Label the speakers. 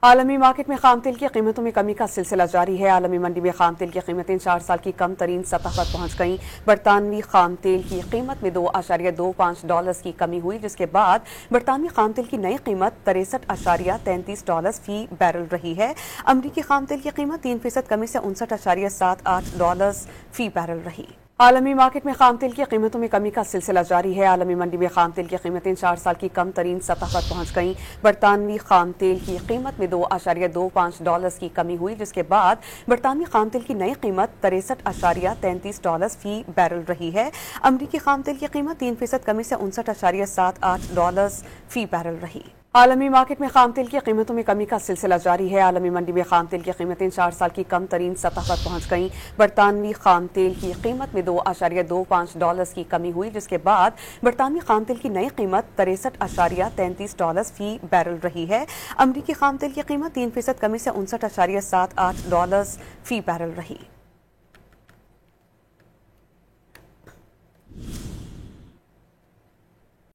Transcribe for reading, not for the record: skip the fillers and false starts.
Speaker 1: عالمی مارکیٹ میں خام تیل کی قیمتوں میں کمی کا سلسلہ جاری ہے۔ عالمی منڈی میں خام تیل کی قیمتیں 4 سال کی کم ترین سطح پر پہنچ گئیں۔ برطانوی خام تیل کی قیمت میں $2.25 کی کمی ہوئی، جس کے بعد برطانوی خام تیل کی نئی قیمت $63.33 فی بیرل رہی ہے۔ امریکی خام تیل کی قیمت 3% کمی سے $59.78 فی بیرل رہی۔ عالمی مارکیٹ میں خام تیل کی قیمتوں میں کمی کا سلسلہ جاری ہے۔ عالمی منڈی میں خام تیل کی قیمتیں 4 سال کی کم ترین سطح پر پہنچ گئیں۔ برطانوی خام تیل کی قیمت میں $2.25 کی کمی ہوئی، جس کے بعد برطانوی خام تیل کی نئی قیمت $63.33 فی بیرل رہی ہے۔ امریکی خام تیل کی قیمت 3% کمی سے $59.78 فی بیرل رہی۔ عالمی مارکیٹ میں خام تیل کی قیمتوں میں کمی کا سلسلہ جاری ہے۔ عالمی منڈی میں خام تیل کی قیمتیں 4 سال کی کم ترین سطح پر پہنچ گئیں۔ برطانوی خام تیل کی قیمت میں $2.25 کی کمی ہوئی، جس کے بعد برطانوی خام تیل کی نئی قیمت $63.33 فی بیرل رہی ہے۔ امریکی خام تیل کی قیمت 3% کمی سے $59.78 فی بیرل رہی۔